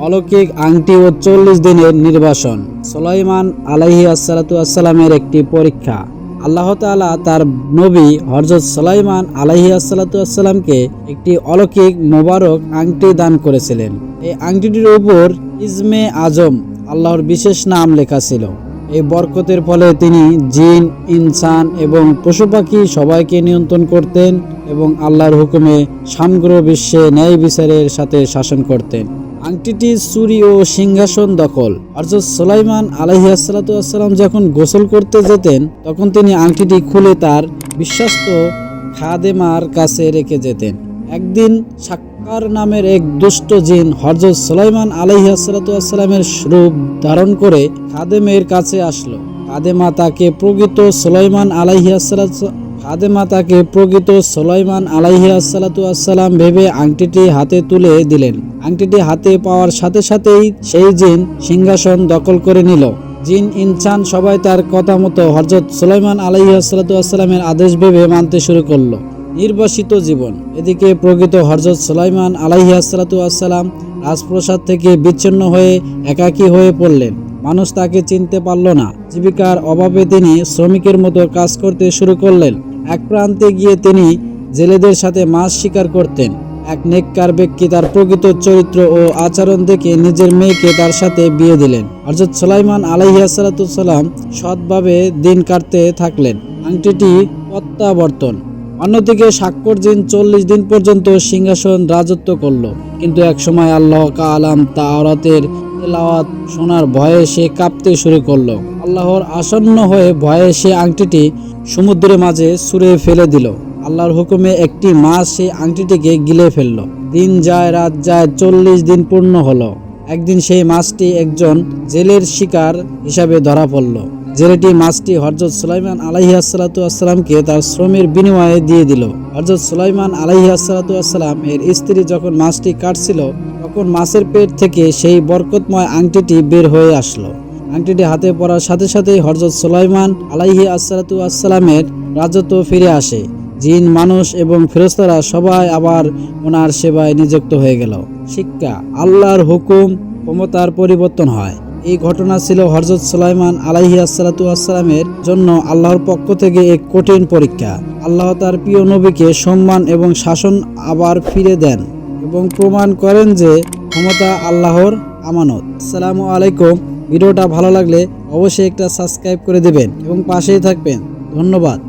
অলৌকিক আংটি ও 40 দিনের নির্বাসন। সুলাইমান আলাইহি আসসালাতু আসসালামের একটি পরীক্ষা। আল্লাহ তাআলা তার নবী হযরত সুলাইমান আলাইহি আসসালাতু আসসালামকে একটি অলৌকিক মোবারক আংটি দান করেছিলেন। এই আংটিটির উপর ইসমে আজম, আল্লাহর বিশেষ নাম লেখা ছিল। এই বরকতের ফলে তিনি জিন, ইনসান এবং পশু পাখি সবাইকে নিয়ন্ত্রণ করতেন এবং আল্লাহর হুকুমে সমগ্র বিশ্বে ন্যায় বিচারের সাথে শাসন করতেন। আংটিটি চুরি ও সিংহাসন দখল। হযরত সুলাইমান আলাইহি আসসালাতু আসসালাম যখন গোসল করতে যেতেন তখন তিনি আংটিটি খুলে তার বিশ্বস্ত খাদেমার কাছে রেখে যেতেন। একদিন সাক্কার নামের এক দুষ্ট জিন হযরত সুলাইমান আলাইহি আসসালাতু আসসালামের রূপ ধারণ করে খাদেমের কাছে আসলো। খাদেমা তাকে প্রকৃত সুলাইমান আলাইহি আসসালাতু আসসালাম ভেবে আংটিটি হাতে তুলে দিলেন। আংটিটি হাতে পাওয়ার সাথে সাথেই সেই জিন সিংহাসন দখল করে নিল। জিন, ইনসান সবাই তার কথা মতো হযরত সুলাইমান আলাইহি আসসালাতু আসসালামের আদেশ ভেবে মানতে শুরু করলো। নির্বাসিত জীবন। এদিকে প্রকৃত হযরত সুলাইমান আলাইহি আসসালাতু আসসালাম রাজপ্রাসাদ থেকে বিচ্ছিন্ন হয়ে একাকী হয়ে পড়লেন। মানুষ তাকে চিনতে পারল না। জীবিকার অভাবে তিনি শ্রমিকের মতো কাজ করতে শুরু করলেন। এক প্রান্তে গিয়ে তিনি জেলেদের সাথে মাছ শিকার করতেন। এক নেককার ব্যক্তি তার প্রকৃত চরিত্র ও আচরণ দেখে নিজের মেয়েকে তার সাথে বিয়ে দিলেন। হযরত সুলাইমান আলাইহি আসসালাতু আসসালাম সৎভাবে দিন কাটতে থাকলেন। আংটিটি প্রত্যাবর্তন। অন্যদিকে সাক্কর জিন 40 দিন পর্যন্ত সিংহাসন রাজত্ব করল। কিন্তু একসময় আল্লাহ কালাম তাওরাতের তেলাওয়াত শোনার ভয়ে সে কাঁপতে শুরু করলো। আল্লাহর আসন্ন হয়ে ভয়ে সে আংটিটি সমুদ্রের মাঝে ছুঁড়ে ফেলে দিল। আল্লাহর হুকুমে একটি মাছ সেই আংটিটিকে গিলে ফেলল। দিন যায়, রাত যায়, 40 দিন পূর্ণ হলো। একদিন সেই মাছটি একজন জেলের শিকার হিসাবে ধরা পড়ল। জেলেটি মাছটি হযরত সুলাইমান আলাইহি আসসালাতু আসসালামকে তার শ্রমের বিনিময়ে দিয়ে দিল। হযরত সুলাইমান আলাইহি আসসালাতু আসসালাম এর স্ত্রী যখন মাছটি কাটছিল তখন মাছের পেট থেকে সেই বরকতময় আংটিটি বের হয়ে আসলো। আংটিটি হাতে পড়ার সাথে সাথেই হযরত সুলাইমান আলাইহি আসসালাতু আসসালামের রাজত্ব ফিরে আসে। জিন, মানুষ এবং ফেরেশতারা সবাই আবার ওনার সেবায় নিযুক্ত হয়ে গেল। শিক্ষা। আল্লাহর হুকুম ক্ষমতার পরিবর্তন হয়। এই ঘটনা ছিল হযরত সুলাইমান আলাইহি আসসালাতু আসসালামের জন্য আল্লাহর পক্ষ থেকে এক কঠিন পরীক্ষা। আল্লাহ তার প্রিয় নবীকে সম্মান এবং শাসন আবার ফিরে দেন এবং প্রমাণ করেন যে ক্ষমতা আল্লাহর আমানত। আসসালামু আলাইকুম। ভিডিওটা ভালো লাগলে অবশ্যই একটা সাবস্ক্রাইব করে দেবেন এবং পাশেই থাকবেন। ধন্যবাদ।